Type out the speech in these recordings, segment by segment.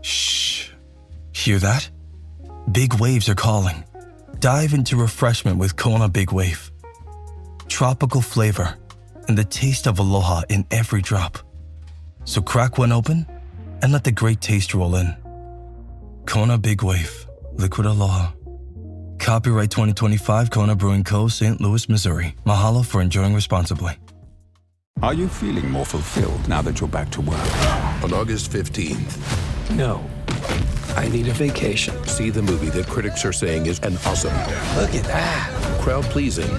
Shh. Hear that? Big waves are calling. Dive into refreshment with Kona Big Wave. Tropical flavor and the taste of aloha in every drop. So crack one open and let the great taste roll in. Kona Big Wave, liquid aloha. Copyright 2025 Kona Brewing Co., St. Louis, Missouri. Mahalo for enjoying responsibly. Are you feeling more fulfilled now that you're back to work? On August 15th, No. I need a vacation. see the movie that critics are saying is an awesome, Look at that. crowd-pleasing,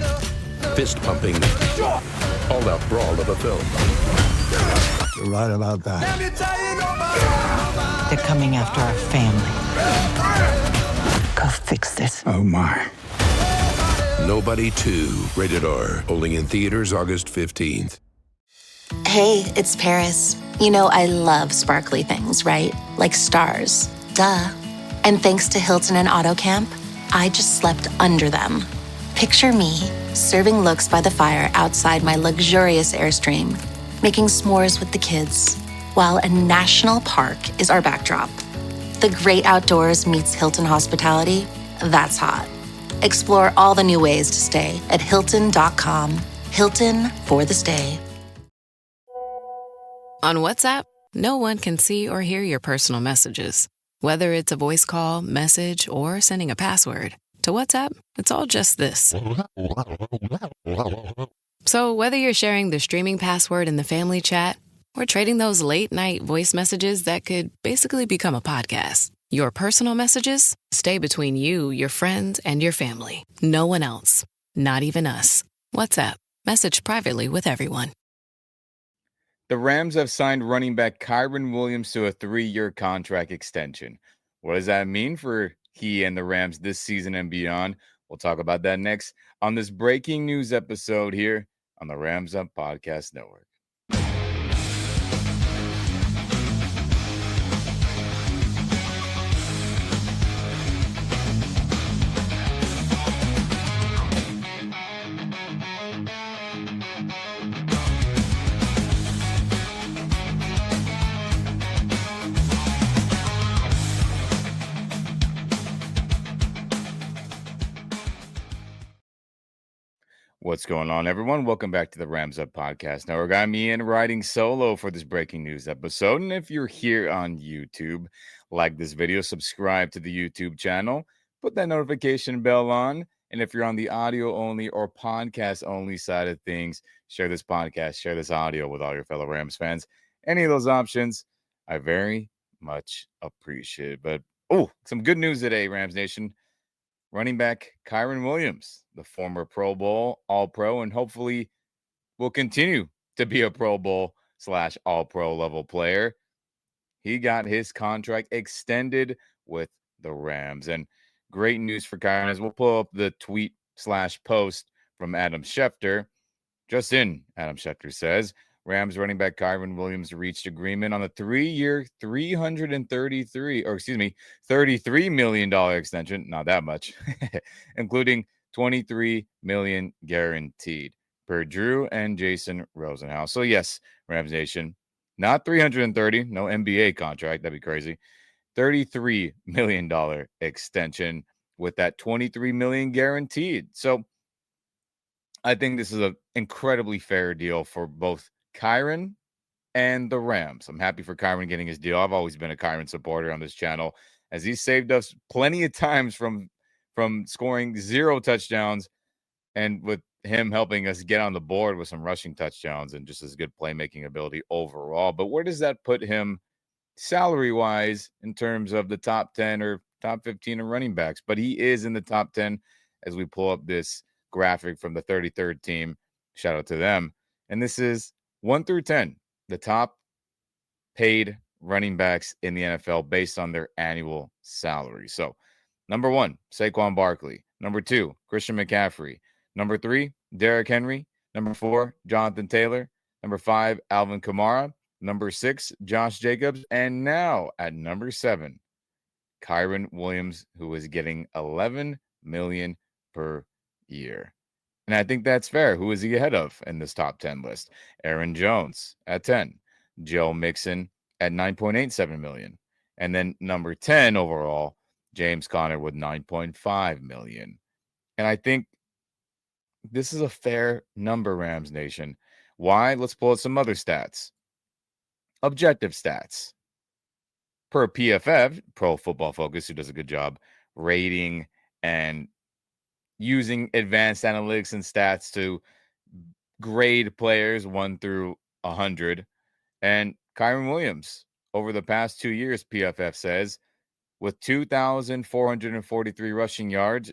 fist-pumping, all-out brawl of a film. You're right about that. They're coming after our family. Go fix this. Oh, my. Nobody 2, rated R, only in theaters August 15th. Hey, it's Paris. You know I love sparkly things, right? Like stars. Duh. And thanks to Hilton and AutoCamp, I just slept under them. Picture me, serving looks by the fire outside my luxurious Airstream, making s'mores with the kids, while a national park is our backdrop. The great outdoors meets Hilton hospitality. That's hot. Explore all the new ways to stay at Hilton.com. Hilton for the stay. On WhatsApp, no one can see or hear your personal messages. Whether it's a voice call, message, or sending a password. To WhatsApp, it's all just this. So whether you're sharing the streaming password in the family chat or trading those late-night voice messages that could basically become a podcast, your personal messages stay between you, your friends, and your family. No one else. Not even us. WhatsApp. Message privately with everyone. The Rams have signed running back Kyren Williams to a 3-year contract extension. What does that mean for he and the Rams this season and beyond? We'll talk about that next on this breaking news episode here on the Rams Up Podcast Network. What's going on, everyone? Welcome back to the Rams Up Podcast Network. I'm Ian, riding solo for this breaking news episode. And if you're here on YouTube, like this video, subscribe to the YouTube channel, put that notification bell on. And if you're on the audio only or podcast only side of things, share this podcast, share this audio with all your fellow Rams fans. Any of those options, I very much appreciate. But, some good news today, Rams Nation. Running back Kyren Williams, the former Pro Bowl, All-Pro, and hopefully will continue to be a Pro Bowl / All-Pro level player. He got his contract extended with the Rams. And great news for Kyren, as we'll pull up the tweet / post from Adam Schefter. Just in, Adam Schefter says, Rams running back Kyren Williams reached agreement on a 3-year, $33 million extension. Not that much, including $23 million guaranteed per Drew and Jason Rosenhaus. So yes, Rams Nation, not 330, no NBA contract. That'd be crazy. $33 million extension with that $23 million guaranteed. So I think this is an incredibly fair deal for both Kyren and the Rams. I'm happy for Kyren getting his deal. I've always been a Kyren supporter on this channel, as he saved us plenty of times from scoring 0 touchdowns, and with him helping us get on the board with some rushing touchdowns and just his good playmaking ability overall. But where does that put him salary-wise in terms of the top 10 or top 15 in running backs? But he is in the top 10 as we pull up this graphic from the 33rd team. Shout out to them. And this is 1 through 10, the top paid running backs in the NFL based on their annual salary. So, number 1, Saquon Barkley. Number 2, Christian McCaffrey. Number 3, Derrick Henry. Number 4, Jonathan Taylor. Number 5, Alvin Kamara. Number 6, Josh Jacobs. And now at number 7, Kyren Williams, who is getting $11 million per year. And I think that's fair. Who is he ahead of in this top 10 list? Aaron Jones at 10. Joe Mixon at $9.87 million. And then number 10 overall, James Conner with $9.5 million. And I think this is a fair number, Rams Nation. Why? Let's pull out some other stats. Objective stats. Per PFF, Pro Football Focus, who does a good job rating and using advanced analytics and stats to grade players 1 through 100. And Kyren Williams, over the past 2 years, PFF says, with 2,443 rushing yards,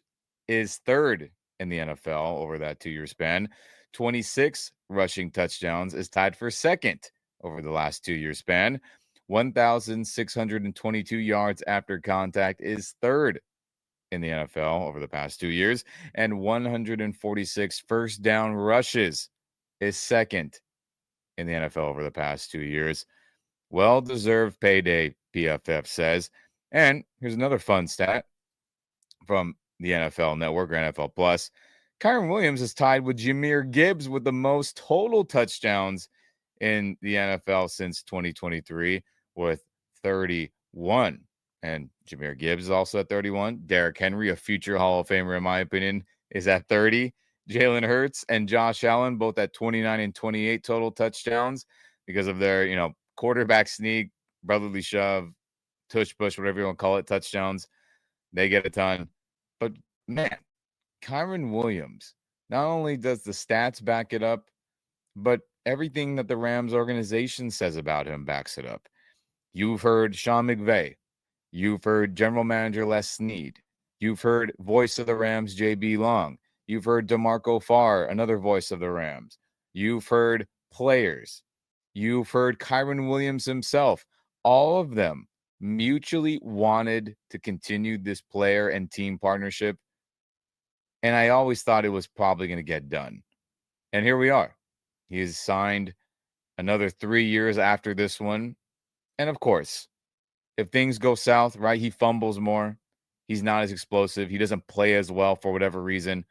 is third in the NFL over that 2-year span. 26 rushing touchdowns, is tied for second over the last 2-year span. 1,622 yards after contact is third in the NFL over the past 2 years. And 146 first down rushes is second in the NFL over the past 2 years. Well-deserved payday, PFF says. And here's another fun stat from the NFL Network or NFL Plus. Kyren Williams is tied with Jahmyr Gibbs with the most total touchdowns in the NFL since 2023 with 31. And Jahmyr Gibbs is also at 31. Derrick Henry, a future Hall of Famer, in my opinion, is at 30. Jalen Hurts and Josh Allen, both at 29 and 28 total touchdowns because of their, quarterback sneak, brotherly shove, tush push, whatever you want to call it, touchdowns. They get a ton. But, man, Kyren Williams, not only does the stats back it up, but everything that the Rams organization says about him backs it up. You've heard Sean McVay. You've heard General Manager Les Snead. You've heard voice of the Rams, J.B. Long. You've heard DeMarco Farr, another voice of the Rams. You've heard players. You've heard Kyren Williams himself. All of them mutually wanted to continue this player and team partnership. And I always thought it was probably going to get done. And here we are. He has signed another 3 years after this one. And of course, if things go south, right, he fumbles more. He's not as explosive. He doesn't play as well for whatever reason.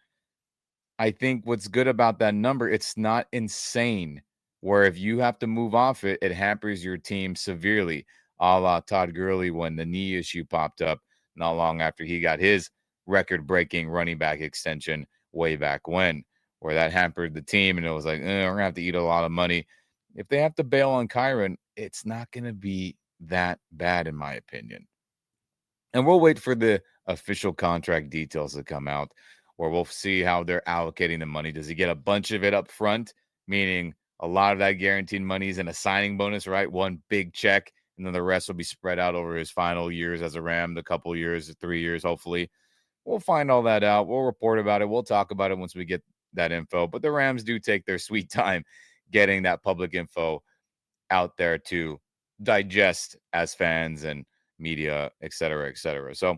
I think what's good about that number, it's not insane, where if you have to move off it, it hampers your team severely, a la Todd Gurley when the knee issue popped up not long after he got his record-breaking running back extension way back when, where that hampered the team, and it was like, we're going to have to eat a lot of money. If they have to bail on Kyren, it's not going to be that bad, in my opinion. And we'll wait for the official contract details to come out, where we'll see how they're allocating the money. Does he get a bunch of it up front, meaning a lot of that guaranteed money is in a signing bonus, right? One big check, and then the rest will be spread out over his final years as a Ram, the couple years, 3 years, hopefully. We'll find all that out. We'll report about it. We'll talk about it once we get that info. But the Rams do take their sweet time getting that public info out there to digest as fans and media, et cetera, et cetera. So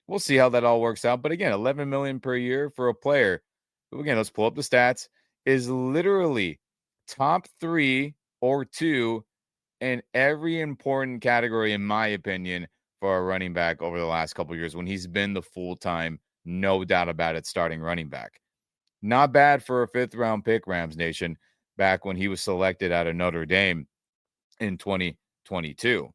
we'll see how that all works out. But again, $11 million per year for a player who, again, let's pull up the stats, is literally top 3 or 2 in every important category, in my opinion, for a running back over the last couple of years when he's been the full-time, no doubt about it, starting running back. Not bad for a 5th-round pick, Rams Nation, back when he was selected out of Notre Dame in 2022.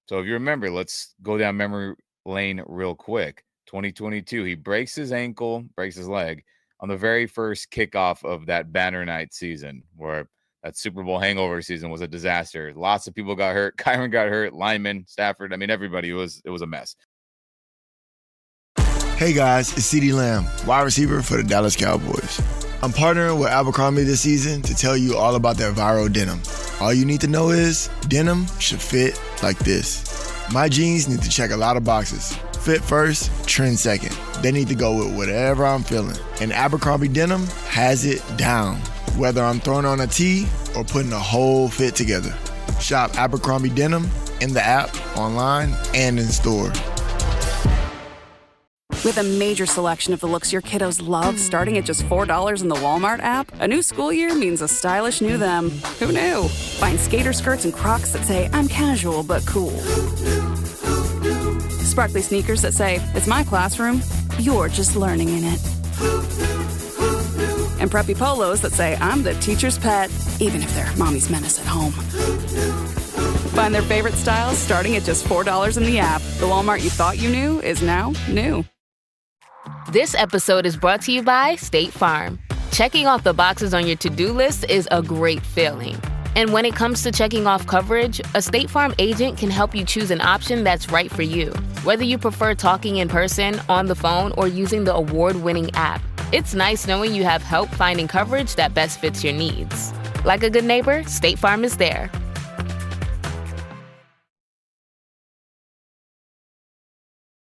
So if you remember, let's go down memory lane real quick. 2022, he breaks his leg on the very first kickoff of that banner night season, where that Super Bowl hangover season was a disaster. Lots of people got hurt. Kyren got hurt. Lyman, Stafford. I mean, everybody. It was a mess. Hey guys, it's CeeDee Lamb, wide receiver for the Dallas Cowboys. I'm partnering with Abercrombie this season to tell you all about their viral denim. All you need to know is denim should fit like this. My jeans need to check a lot of boxes. Fit first, trend second. They need to go with whatever I'm feeling. And Abercrombie denim has it down, whether I'm throwing on a tee or putting a whole fit together. Shop Abercrombie denim in the app, online, and in store. With a major selection of the looks your kiddos love, starting at just $4 in the Walmart app, a new school year means a stylish new them. Who knew? Find skater skirts and Crocs that say, I'm casual but cool. Sparkly sneakers that say, it's my classroom, you're just learning in it. And preppy polos that say, I'm the teacher's pet, even if they're mommy's menace at home. Find their favorite styles starting at just $4 in the app. The Walmart you thought you knew is now new. This episode is brought to you by State Farm. Checking off the boxes on your to-do list is a great feeling. And when it comes to checking off coverage, a State Farm agent can help you choose an option that's right for you. Whether you prefer talking in person, on the phone, or using the award-winning app, it's nice knowing you have help finding coverage that best fits your needs. Like a good neighbor, State Farm is there.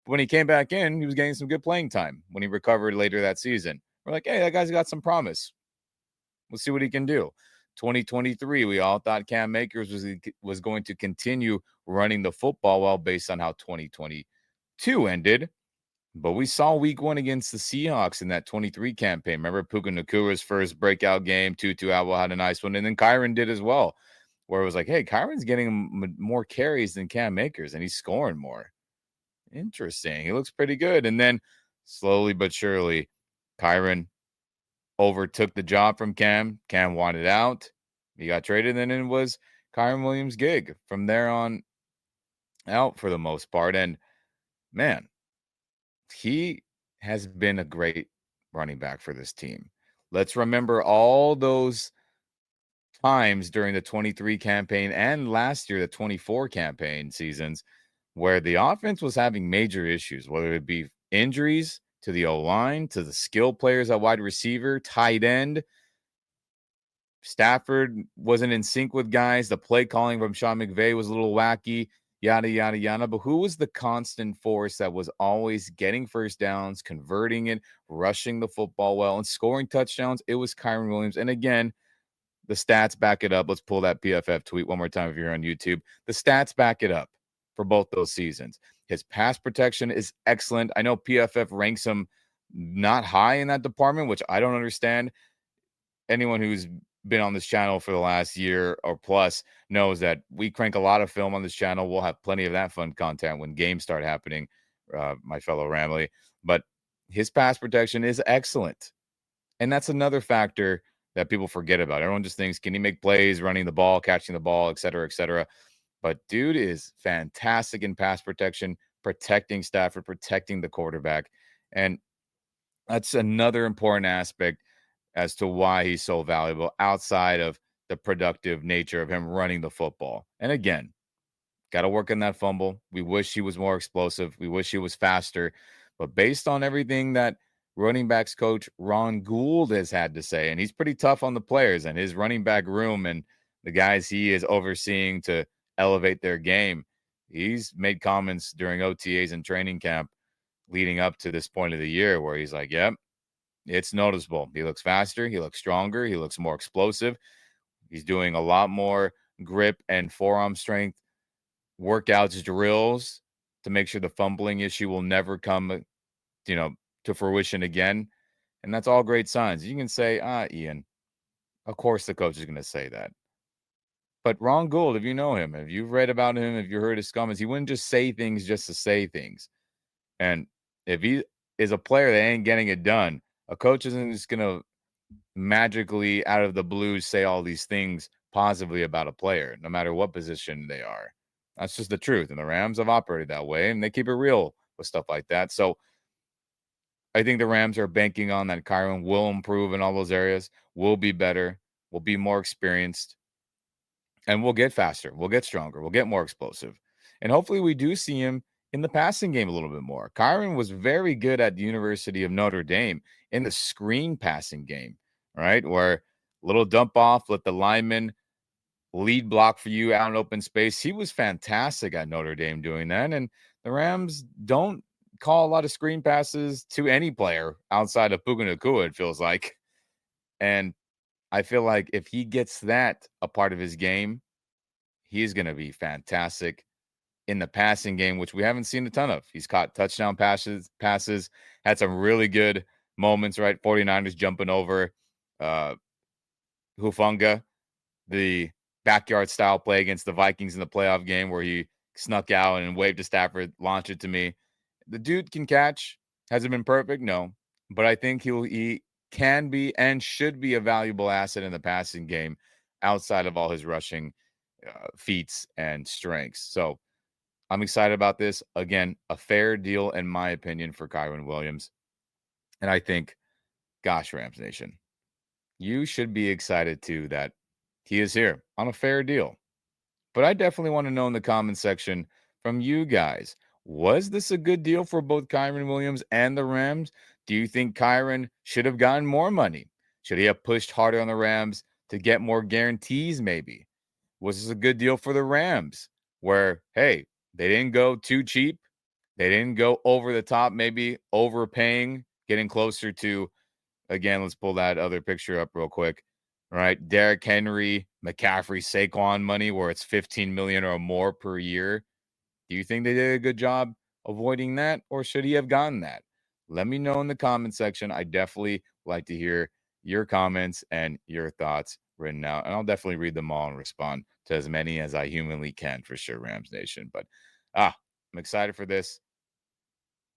When he came back in, he was getting some good playing time when he recovered later that season. We're like, hey, that guy's got some promise. We'll see what he can do. 2023, we all thought Cam Akers was going to continue running the football well based on how 2022 ended. But we saw week 1 against the Seahawks in that 23 campaign. Remember Puka Nakua's first breakout game. Tutu Atwell had a nice one. And then Kyren did as well, where it was like, hey, Kyren's getting more carries than Cam Akers, and he's scoring more. Interesting. He looks pretty good. And then slowly but surely, Kyren overtook the job from Cam. Cam wanted out. He got traded, and then it was Kyren Williams' gig from there on out for the most part. And, man, he has been a great running back for this team. Let's remember all those times during the 23 campaign and last year, the 24 campaign seasons, where the offense was having major issues, whether it be injuries to the O-line, to the skill players at wide receiver, tight end. Stafford wasn't in sync with guys. The play calling from Sean McVay was a little wacky, yada, yada, yada. But who was the constant force that was always getting first downs, converting it, rushing the football well, and scoring touchdowns? It was Kyren Williams. And again, the stats back it up. Let's pull that PFF tweet one more time if you're on YouTube. The stats back it up for both those seasons. His pass protection is excellent. I know PFF ranks him not high in that department, which I don't understand. Anyone who's been on this channel for the last year or plus knows that we crank a lot of film on this channel. We'll have plenty of that fun content when games start happening, my fellow Ramley. But his pass protection is excellent. And that's another factor that people forget about. Everyone just thinks, can he make plays, running the ball, catching the ball, et cetera, et cetera. But dude is fantastic in pass protection, protecting Stafford, protecting the quarterback. And that's another important aspect as to why he's so valuable outside of the productive nature of him running the football. And again, got to work on that fumble. We wish he was more explosive. We wish he was faster. But based on everything that running backs coach Ron Gould has had to say, and he's pretty tough on the players and his running back room and the guys he is overseeing to elevate their game. He's made comments during OTAs and training camp leading up to this point of the year where he's like, yep, it's noticeable. He looks faster. He looks stronger. He looks more explosive. He's doing a lot more grip and forearm strength workouts, drills to make sure the fumbling issue will never come, to fruition again. And that's all great signs. You can say, Ian, of course the coach is going to say that. But Ron Gould, if you know him, if you've read about him, if you heard his comments, he wouldn't just say things just to say things. And if he is a player that ain't getting it done, a coach isn't just going to magically out of the blue say all these things positively about a player, no matter what position they are. That's just the truth. And the Rams have operated that way, and they keep it real with stuff like that. So I think the Rams are banking on that Kyren will improve in all those areas, will be better, will be more experienced, and we'll get faster. We'll get stronger. We'll get more explosive. And hopefully we do see him in the passing game a little bit more. Kyren was very good at the University of Notre Dame in the screen passing game, right? Where little dump off, let the lineman lead block for you out in open space. He was fantastic at Notre Dame doing that. And the Rams don't call a lot of screen passes to any player outside of Puka Nacua, it feels like. And I feel like if he gets that a part of his game, he's going to be fantastic in the passing game, which we haven't seen a ton of. He's caught touchdown passes, had some really good moments, right? 49ers jumping over Hufanga, the backyard style play against the Vikings in the playoff game where he snuck out and waved to Stafford, launched it to me. The dude can catch. Has it been perfect? No. But I think he can be and should be a valuable asset in the passing game outside of all his rushing feats and strengths. So I'm excited about this. Again, a fair deal, in my opinion, for Kyren Williams. And I think, gosh, Rams Nation, you should be excited too that he is here on a fair deal. But I definitely want to know in the comment section from you guys, was this a good deal for both Kyren Williams and the Rams? Do you think Kyren should have gotten more money? Should he have pushed harder on the Rams to get more guarantees maybe? Was this a good deal for the Rams where, hey, they didn't go too cheap? They didn't go over the top, maybe overpaying, getting closer to, again, let's pull that other picture up real quick. All right, Derrick Henry, McCaffrey, Saquon money where it's $15 million or more per year. Do you think they did a good job avoiding that, or should he have gotten that? Let me know in the comment section. I definitely like to hear your comments and your thoughts written out, and I'll definitely read them all and respond to as many as I humanly can for sure, Rams Nation. But I'm excited for this.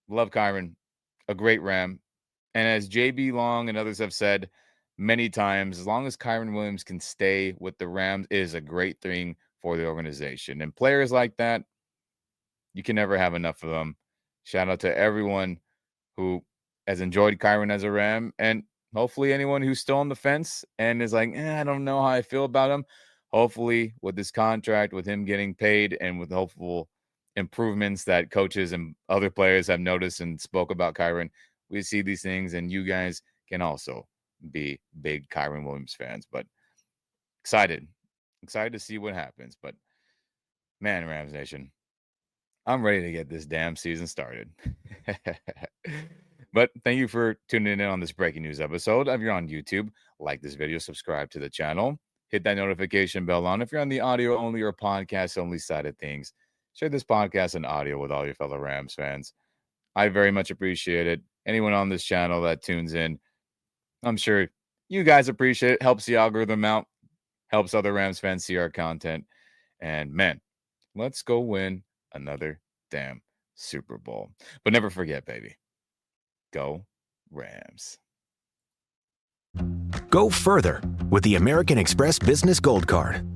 Love Kyren, a great Ram. And as JB Long and others have said many times, as long as Kyren Williams can stay with the Rams, it is a great thing for the organization. And players like that, you can never have enough of them. Shout out to everyone who has enjoyed Kyren as a Ram, and hopefully anyone who's still on the fence and is like, I don't know how I feel about him. Hopefully with this contract, with him getting paid, and with hopeful improvements that coaches and other players have noticed and spoke about Kyren, we see these things, and you guys can also be big Kyren Williams fans. But excited to see what happens. But man, Rams Nation, I'm ready to get this damn season started. But thank you for tuning in on this breaking news episode. If you're on YouTube, like this video, subscribe to the channel, hit that notification bell on. If you're on the audio only or podcast only side of things, share this podcast and audio with all your fellow Rams fans. I very much appreciate it. Anyone on this channel that tunes in, I'm sure you guys appreciate it. Helps the algorithm out, helps other Rams fans see our content. And man, let's go win another damn Super Bowl. But never forget, baby, go Rams. Go further with the American Express Business Gold Card.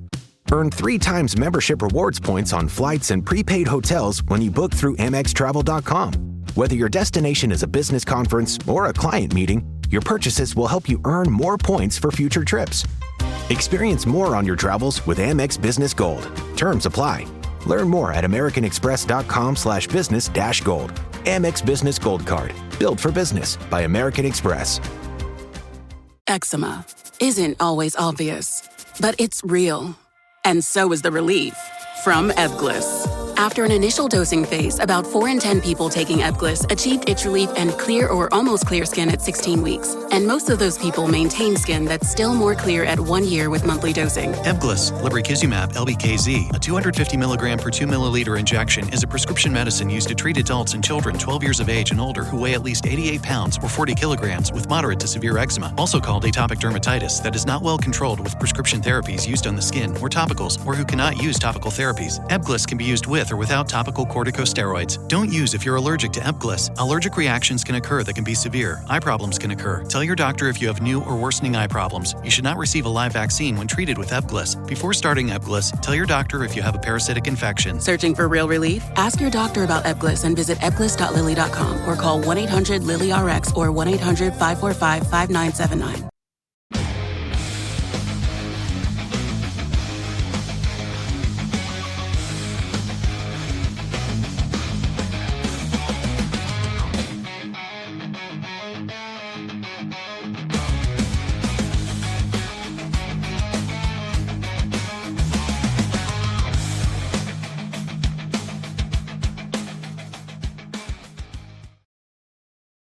Earn 3 times membership rewards points on flights and prepaid hotels when you book through AmexTravel.com. Whether your destination is a business conference or a client meeting, your purchases will help you earn more points for future trips. Experience more on your travels with Amex Business Gold. Terms apply. Learn more at americanexpress.com/business-gold. Amex Business Gold Card. Built for business by American Express. Eczema isn't always obvious, but it's real. And so is the relief from Ebglyss. After an initial dosing phase, about 4 in 10 people taking Ebglyss achieved itch relief and clear or almost clear skin at 16 weeks. And most of those people maintain skin that's still more clear at 1 year with monthly dosing. Ebglyss, lebrikizumab LBKZ, a 250 milligram per 2 milliliter injection, is a prescription medicine used to treat adults and children 12 years of age and older who weigh at least 88 pounds or 40 kilograms with moderate to severe eczema, also called atopic dermatitis, that is not well controlled with prescription therapies used on the skin or topicals, or who cannot use topical therapies. Ebglyss can be used with or without topical corticosteroids. Don't use if you're allergic to Ebglyss. Allergic reactions can occur that can be severe. Eye problems can occur. Tell your doctor if you have new or worsening eye problems. You should not receive a live vaccine when treated with Ebglyss. Before starting Ebglyss, tell your doctor if you have a parasitic infection. Searching for real relief? Ask your doctor about Ebglyss and visit ebglyss.lilly.com or call 1-800-LILY-RX or 1-800-545-5979.